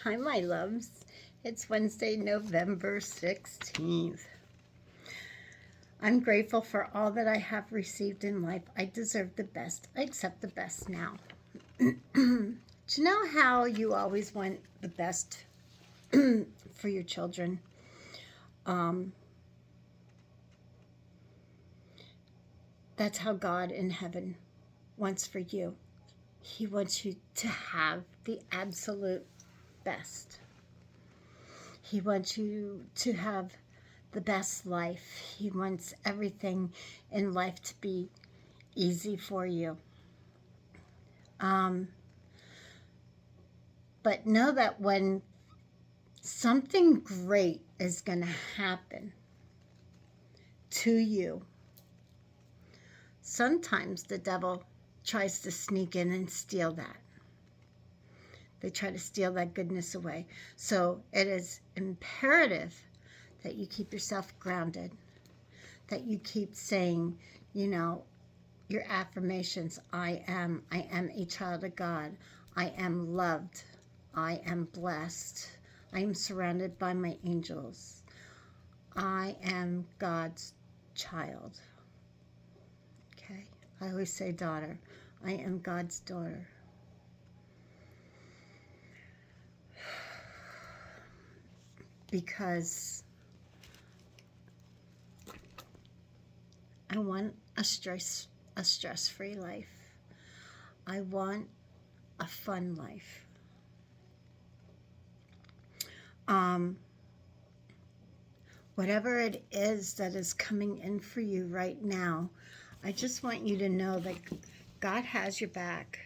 Hi, my loves. It's Wednesday, November 16th. I'm grateful for all that I have received in life. I deserve the best. I accept the best now. Do you know how you always want the best for your children? Um, that's how God in heaven wants for you. He wants you to have the absolute best. He wants you to have the best life. He wants everything in life to be easy for you. Um, but know that when something great is going to happen to you, sometimes the devil tries to sneak in and steal that. They try to steal that goodness away. So it is imperative that you keep yourself grounded, that you keep saying, you know, your affirmations. I am a child of God. I am loved. I am blessed. I am surrounded by my angels. I am God's child. Okay? I always say daughter. I am God's daughter. Because I want a stress-free life. I want a fun life. Whatever it is that is coming in for you right now, I just want you to know that God has your back.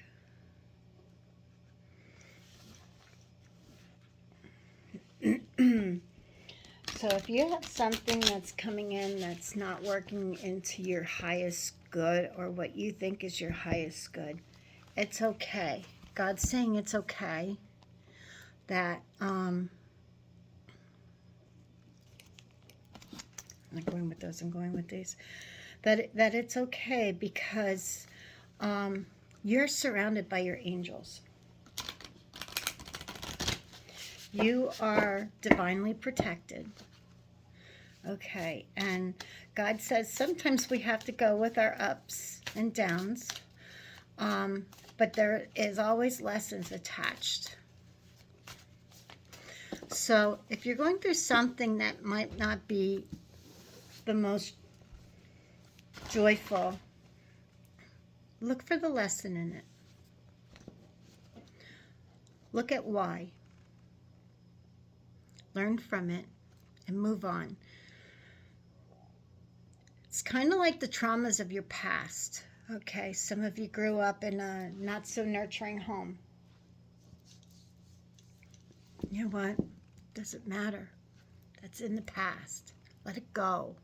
So if you have something that's coming in that's not working into your highest good or what you think is your highest good, it's okay. God's saying it's okay. That I'm not going with those. I'm going with these. That it's okay because you're surrounded by your angels. You are divinely protected. Okay, and God says sometimes we have to go with our ups and downs, but there is always lessons attached. So if you're going through something that might not be the most joyful, look for the lesson in it. Look at why. Learn from it and move on. It's kind of like the traumas of your past. Okay, some of you grew up in a not so nurturing home. You know what? Doesn't matter. That's in the past. Let it go.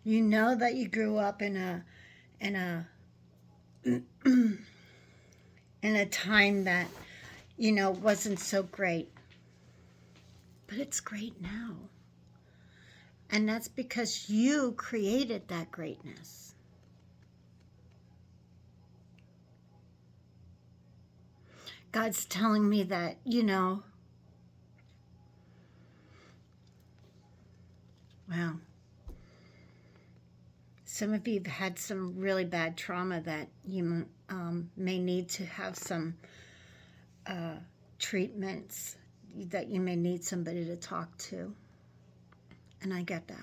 You know that you grew up in a in a time that, you know, wasn't so great. But it's great now. And that's because you created that greatness. God's telling me that, you know, well, some of you have had some really bad trauma that you may need to have some treatments, that you may need somebody to talk to. And I get that.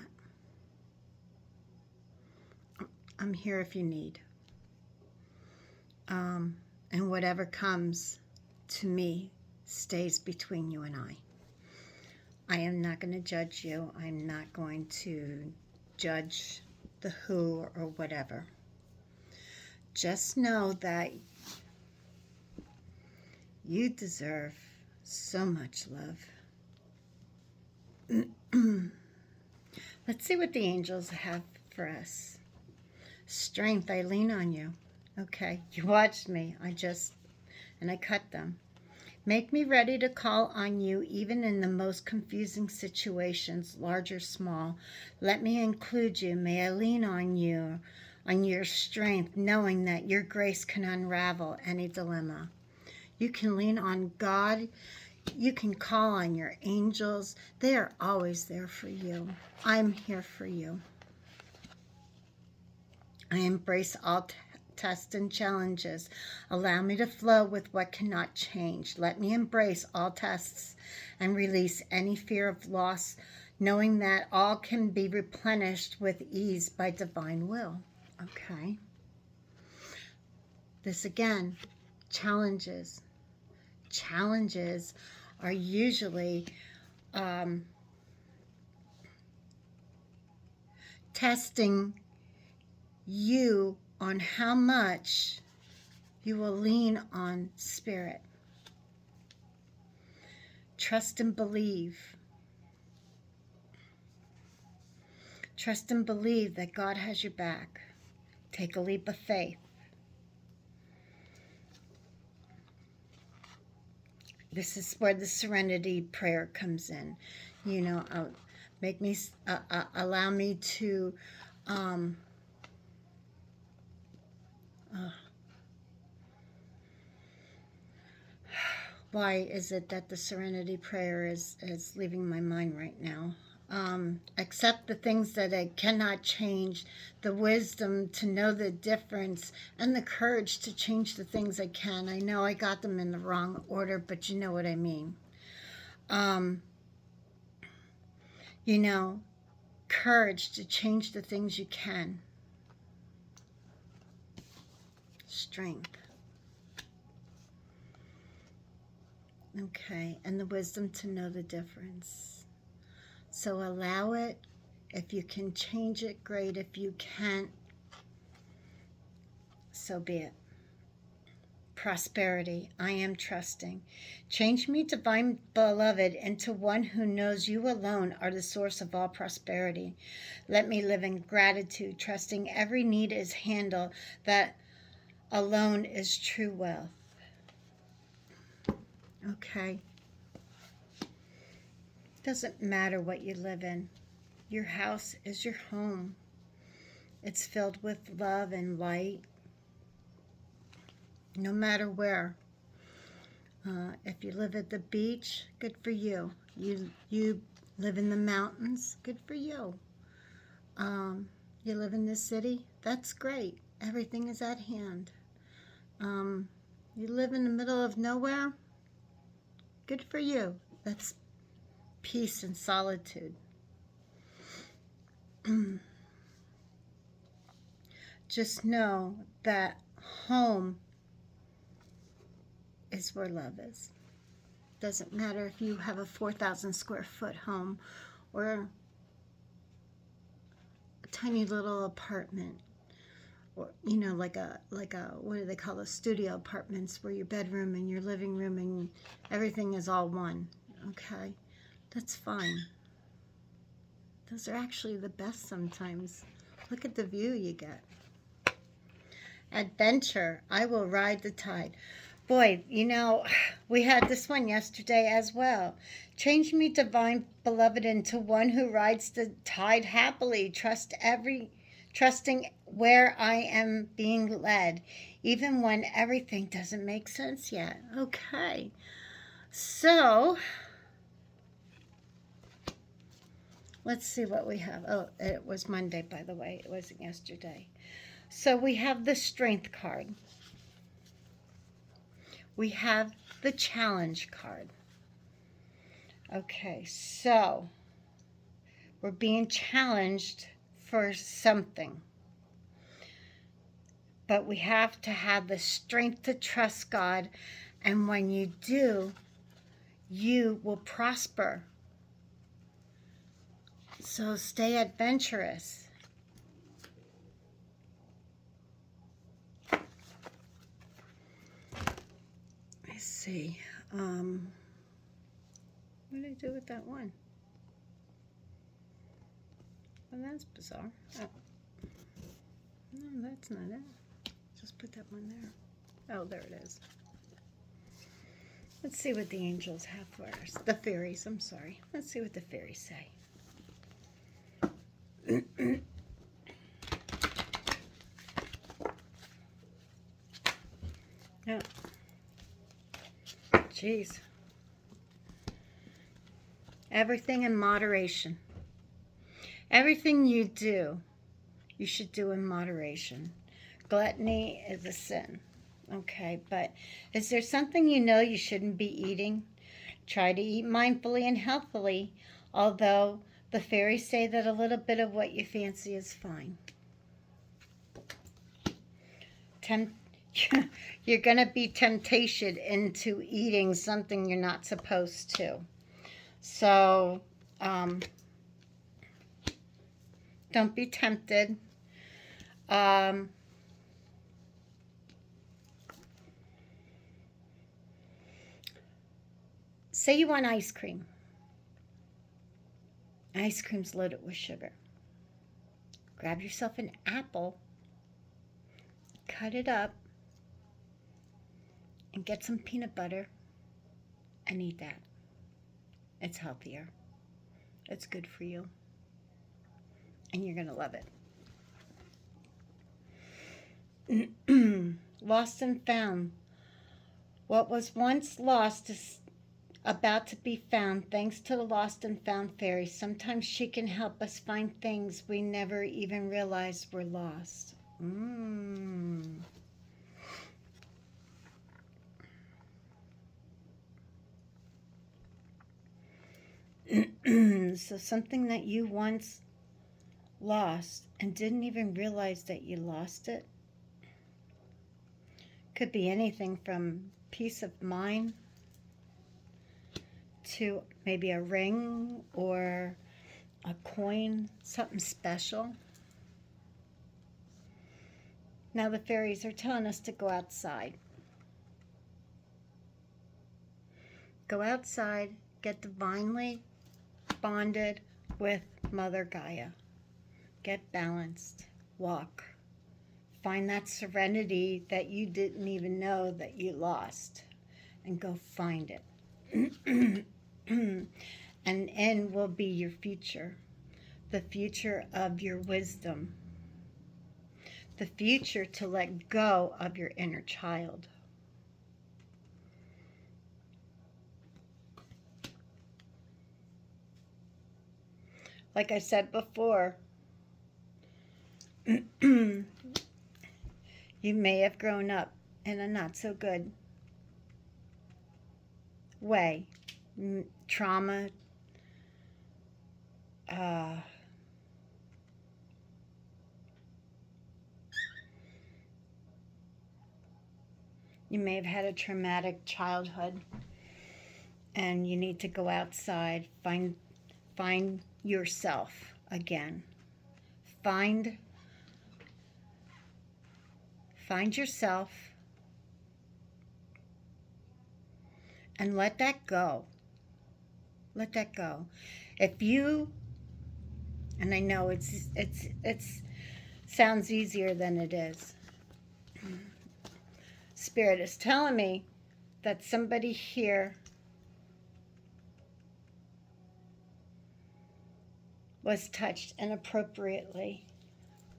I'm here if you need. And whatever comes to me stays between you and I. I am not going to judge you. I'm not going to judge the who or whatever. Just know that you deserve so much love. Let's see what the angels have for us. Strength, I lean on you. Okay, you watched me. And I cut them. Make me ready to call on you even in the most confusing situations, large or small. Let me include you. May I lean on you, on your strength, knowing that your grace can unravel any dilemma. You can lean on God. You can call on your angels. They are always there for you. I'm here for you. I embrace all tests and challenges. Allow me to flow with what cannot change. Let me embrace all tests and release any fear of loss, knowing that all can be replenished with ease by divine will. Okay. This again, challenges. Challenges are usually testing you on how much you will lean on Spirit. Trust and believe. Trust and believe that God has your back. Take a leap of faith. This is where the serenity prayer comes in. You know, allow me to why is it that the serenity prayer is leaving my mind right now? Accept the things that I cannot change, the wisdom to know the difference, and the courage to change the things I can. I know I got them in the wrong order, but you know what I mean. You know, courage to change the things you can. Strength. Okay, and the wisdom to know the difference. So allow it. If you can change it, great. If you can't, so be it. Prosperity. I am trusting. Change me, divine beloved, into one who knows you alone are the source of all prosperity. Let me live in gratitude, trusting every need is handled, that alone is true wealth. Okay. Doesn't matter what you live in. Your house is your home. It's filled with love and light. No matter where. If you live at the beach, good for you. You live in the mountains, good for you. You live in the city, that's great. Everything is at hand. You live in the middle of nowhere, good for you. That's peace and solitude. Just know that home is where love is. Doesn't matter if you have a 4,000 square foot home or a tiny little apartment, or you know, like a what do they call those studio apartments where your bedroom and your living room and everything is all one. Okay, that's fine. Those are actually the best sometimes. Look at the view you get. Adventure. I will ride the tide. Boy, you know, we had this one yesterday as well. Change me, divine beloved, into one who rides the tide happily, trusting where I am being led, even when everything doesn't make sense yet. Okay. So, let's see what we have. Oh, it was Monday, by the way. It wasn't yesterday. So we have the Strength card. We have the Challenge card. Okay, so we're being challenged for something. But we have to have the strength to trust God. And when you do, you will prosper. So stay adventurous. Let's see. What did I do with that one? Well, that's bizarre. Oh. No, that's not it. Just put that one there. Oh, there it is. Let's see what the angels have for us. The fairies, I'm sorry. Let's see what the fairies say. Oh. Jeez. Everything in moderation. Everything you do, you should do in moderation. Gluttony is a sin. Okay, but is there something you know you shouldn't be eating? Try to eat mindfully and healthily, although the fairies say that a little bit of what you fancy is fine. You're going to be temptation into eating something you're not supposed to. So, don't be tempted. Say you want ice cream. Ice cream's loaded with sugar. Grab yourself an apple, cut it up, and get some peanut butter and eat that. It's healthier. It's good for you. And you're going to love it. Lost and found. What was once lost is about to be found thanks to the lost and found fairy. Sometimes she can help us find things we never even realized were lost. So something that you once lost and didn't even realize that you lost it. Could be anything from peace of mind to maybe a ring or a coin, something special. Now the fairies are telling us to go outside. Go outside, get divinely bonded with Mother Gaia. Get balanced, walk. Find that serenity that you didn't even know that you lost, and go find it. And in will be your future, the future of your wisdom, the future to let go of your inner child. Like I said before, you may have grown up in a not so good way. Trauma, you may have had a traumatic childhood, and you need to go outside, find yourself again. Find yourself and let that go. Let that go. If you, and I know it's sounds easier than it is. Spirit is telling me that somebody here was touched inappropriately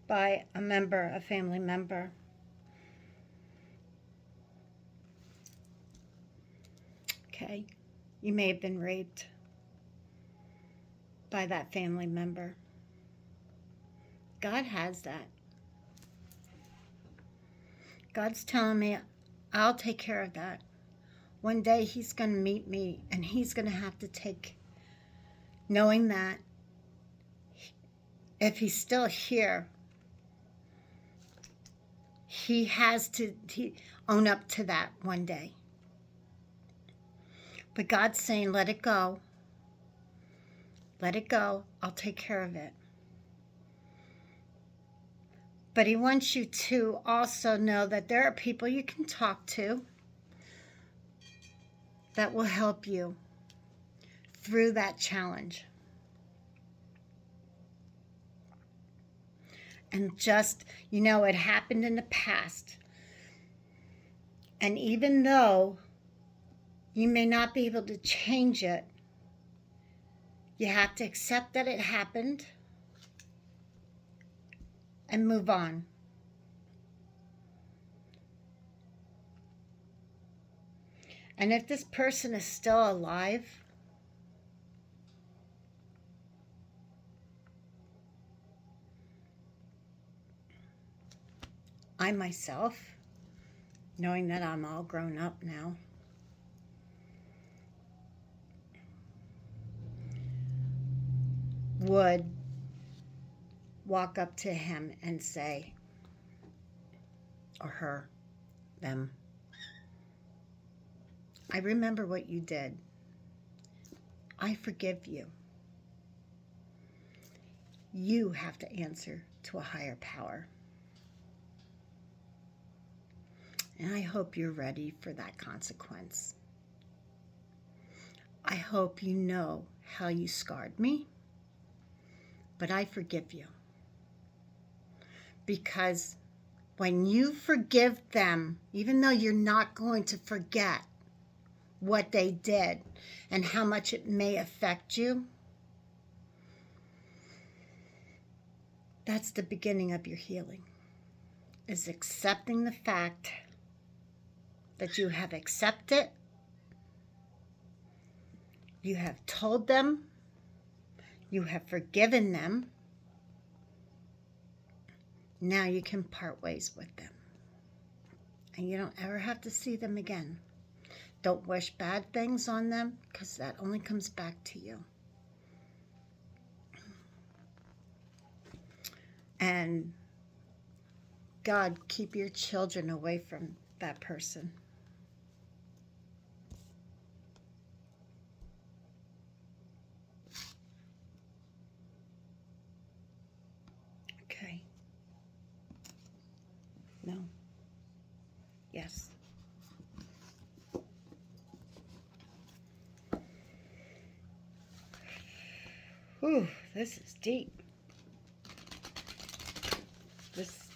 by a family member. Okay, you may have been raped by that family member. God has that. God's telling me I'll take care of that. One day he's going to meet me, and he's going to have to knowing that if he's still here, he has to own up to that one day. But God's saying, let it go. Let it go. I'll take care of it. But he wants you to also know that there are people you can talk to that will help you through that challenge. And just, it happened in the past. And even though you may not be able to change it, you have to accept that it happened and move on. And if this person is still alive, I myself, knowing that I'm all grown up now, would walk up to him and say, or her, them, I remember what you did. I forgive you. You have to answer to a higher power. And I hope you're ready for that consequence. I hope you know how you scarred me, but I forgive you. Because when you forgive them, even though you're not going to forget what they did and how much it may affect you, that's the beginning of your healing, is accepting the fact that you have accepted, you have told them, you have forgiven them. Now you can part ways with them. And you don't ever have to see them again. Don't wish bad things on them, because that only comes back to you. And God, keep your children away from that person. Okay. No. Yes. Whew, this is deep.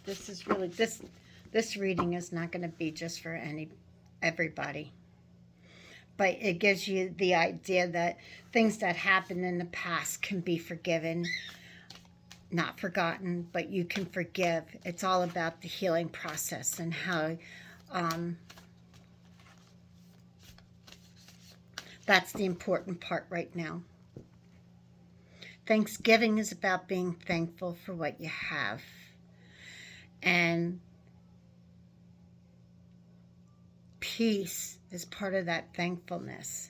This is really, this reading is not going to be just for everybody. But it gives you the idea that things that happened in the past can be forgiven, not forgotten, but you can forgive. It's all about the healing process and how that's the important part right now. Thanksgiving is about being thankful for what you have. And peace is part of that thankfulness.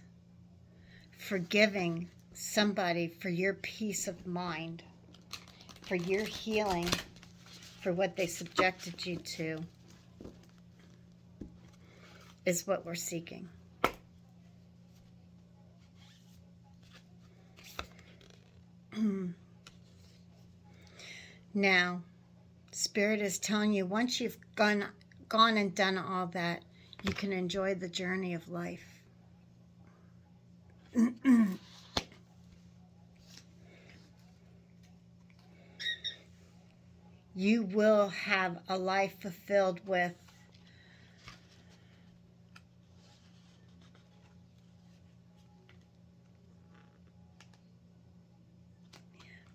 Forgiving somebody for your peace of mind, for your healing, for what they subjected you to, is what we're seeking. Now, Spirit is telling you, once you've gone and done all that, you can enjoy the journey of life. You will have a life fulfilled with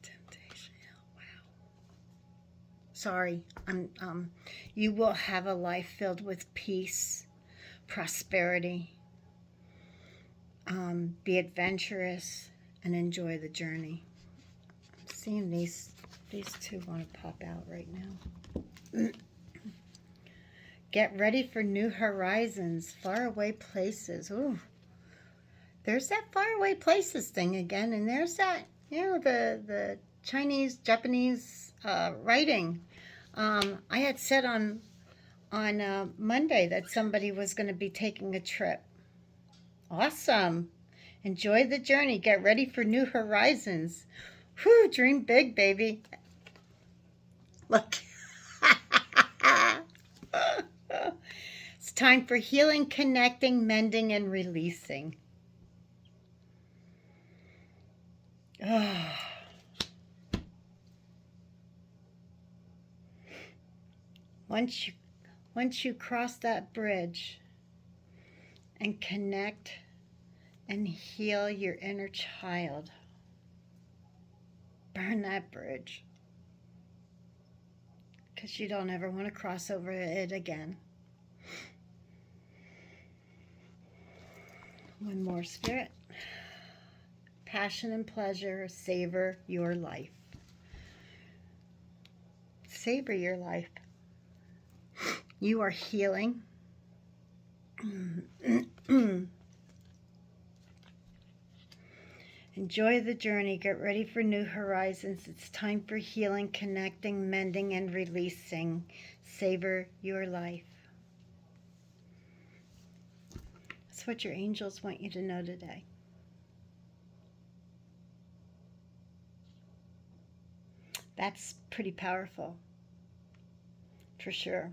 temptation. Wow. Sorry. You will have a life filled with peace, prosperity. Be adventurous and enjoy the journey. I'm seeing these two want to pop out right now. Get ready for new horizons, faraway places. Ooh, there's that faraway places thing again, and there's that, the Chinese, Japanese writing. I had said on Monday that somebody was going to be taking a trip. Awesome. Enjoy the journey. Get ready for new horizons. Whew, dream big, baby. Look. It's time for healing, connecting, mending, and releasing. Oh. Once you cross that bridge and connect and heal your inner child, burn that bridge, because you don't ever want to cross over it again. One more, Spirit. Passion and pleasure, savor your life. Savor your life. You are healing. Enjoy the journey. Get ready for new horizons. It's time for healing, connecting, mending, and releasing. Savor your life. That's what your angels want you to know today. That's pretty powerful, for sure.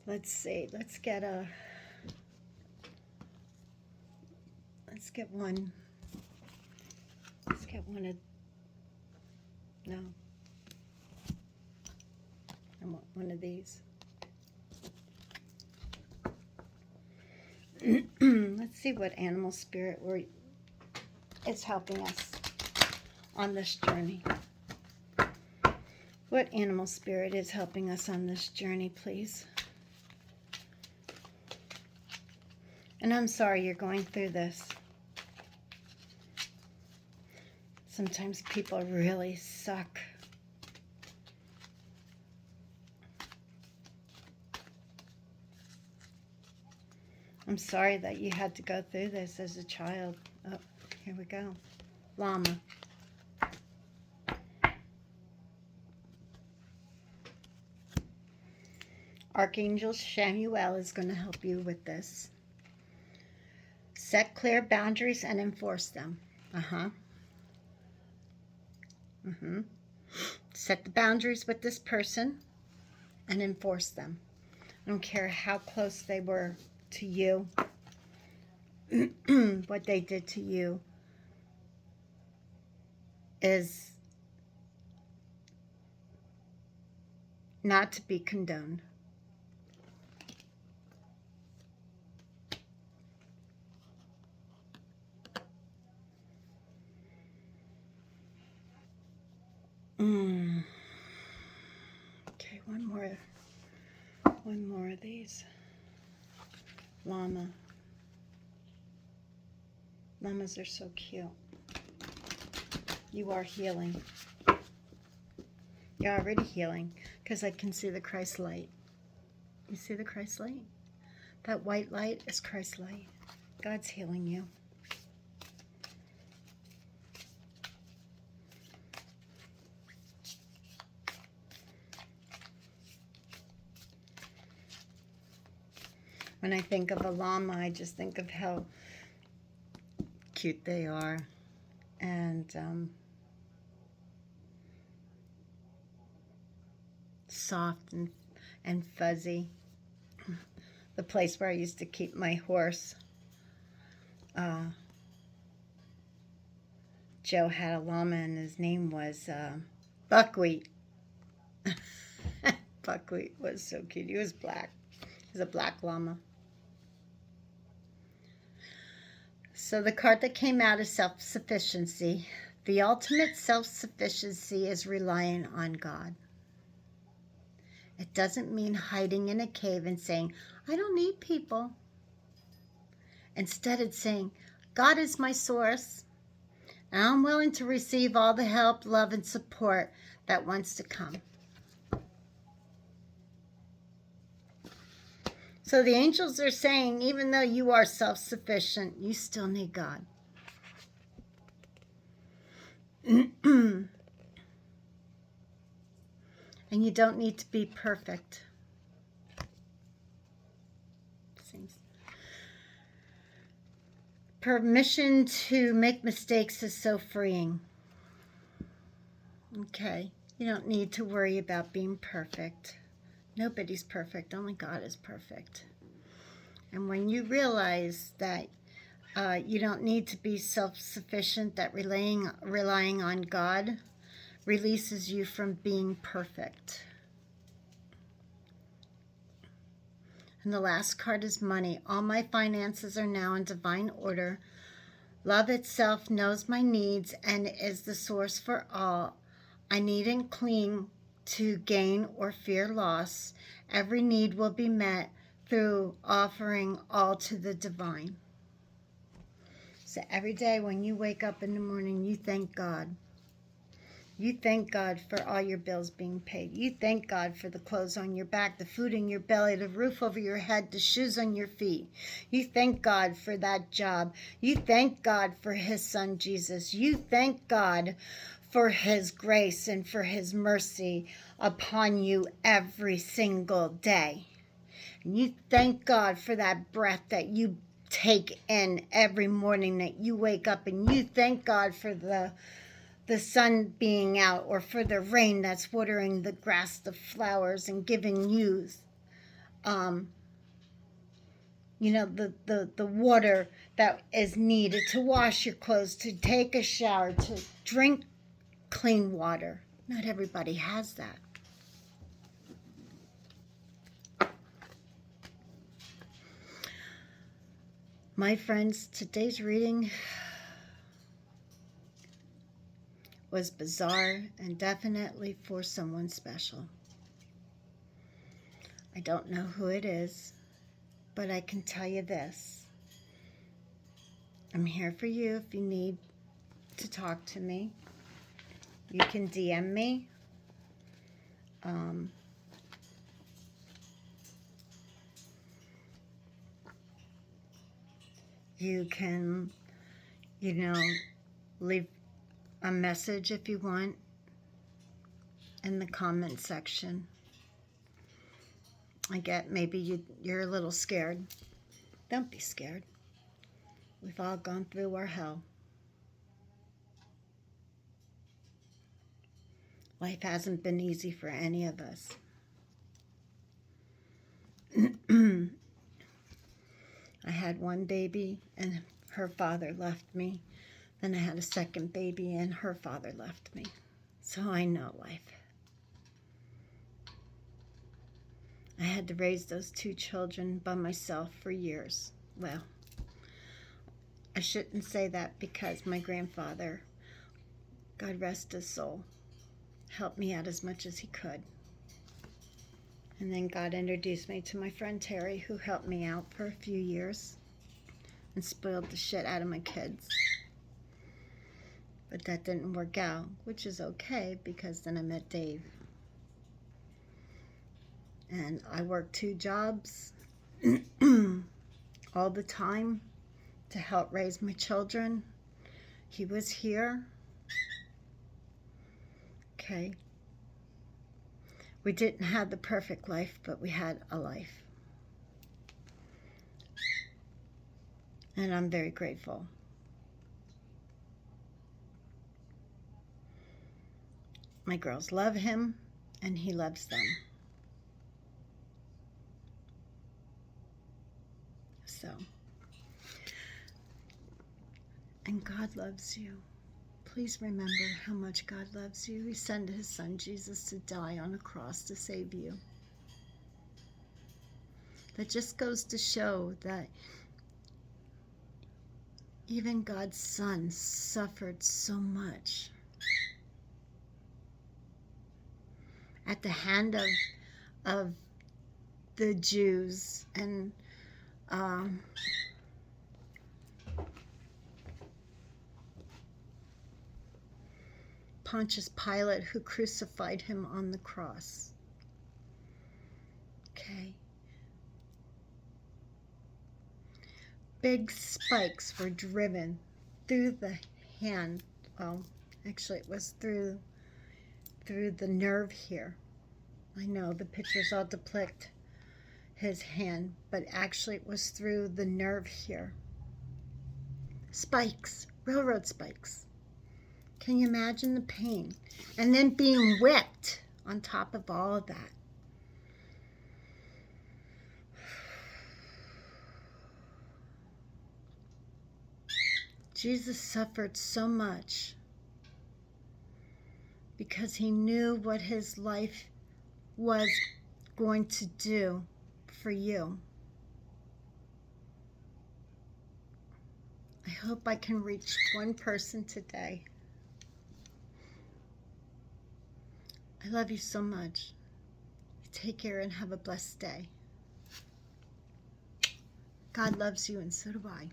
Let's see. Let's get one. Let's get one of, no. I want one of these. Let's see what animal spirit is helping us on this journey. What animal spirit is helping us on this journey, please? And I'm sorry you're going through this. Sometimes people really suck. I'm sorry that you had to go through this as a child. Oh, here we go. Llama. Archangel Chamuel is going to help you with this. Set clear boundaries and enforce them. Set the boundaries with this person and enforce them. I don't care how close they were to you, what they did to you is not to be condoned. Okay, one more of these. Llama. Llamas are so cute. You are healing. You're already healing because I can see the Christ light. You see the Christ light? That white light is Christ light. God's healing you. When I think of a llama, I just think of how cute they are, and soft and fuzzy. The place where I used to keep my horse, Joe had a llama, and his name was Buckwheat. Buckwheat was so cute. He was black. He was a black llama. So the card that came out is self-sufficiency. The ultimate self-sufficiency is relying on God. It doesn't mean hiding in a cave and saying, I don't need people. Instead, it's saying, God is my source, and I'm willing to receive all the help, love, and support that wants to come. So the angels are saying, even though you are self-sufficient, you still need God. And you don't need to be perfect. Permission to make mistakes is so freeing. Okay, you don't need to worry about being perfect. Nobody's perfect, only God is perfect. And when you realize that you don't need to be self-sufficient, that relying on God releases you from being perfect. And the last card is money. All my finances are now in divine order. Love itself knows my needs and is the source for all. I needn't cling to gain or fear loss. Every need will be met through offering all to the divine. So every day when you wake up in the morning, you thank God. You thank God for all your bills being paid. You thank God for the clothes on your back, the food in your belly, the roof over your head, the shoes on your feet. You thank God for that job. You thank God for his son Jesus. You thank God for his grace and for his mercy upon you every single day. And you thank God for that breath that you take in every morning that you wake up, and you thank God for the sun being out, or for the rain that's watering the grass, the flowers, and giving you the water that is needed to wash your clothes, to take a shower, to drink clean water. Not everybody has that. My friends, today's reading was bizarre and definitely for someone special. I don't know who it is, but I can tell you this. I'm here for you if you need to talk to me. You can DM me. You can, leave a message if you want in the comment section. I get maybe you're a little scared. Don't be scared. We've all gone through our hell. Life hasn't been easy for any of us. I had one baby and her father left me. Then I had a second baby and her father left me. So I know life. I had to raise those two children by myself for years. Well, I shouldn't say that, because my grandfather, God rest his soul, helped me out as much as he could. And then God introduced me to my friend Terry, who helped me out for a few years and spoiled the shit out of my kids. But that didn't work out, which is okay, because then I met Dave. And I worked 2 jobs all the time to help raise my children. He was here. Okay. We didn't have the perfect life, but we had a life. And I'm very grateful. My girls love him, and he loves them. So, and God loves you. Please remember how much God loves you. He sent his son Jesus to die on a cross to save you. That just goes to show that even God's son suffered so much at the hand of the Jews and Pontius Pilate, who crucified him on the cross. Okay. Big spikes were driven through the hand. Well, actually it was through the nerve here. I know the pictures all depict his hand, but actually it was through the nerve here. Spikes, railroad spikes. Can you imagine the pain? And then being whipped on top of all of that. Jesus suffered so much because he knew what his life was going to do for you. I hope I can reach one person today. I love you so much. Take care and have a blessed day. God loves you, and so do I.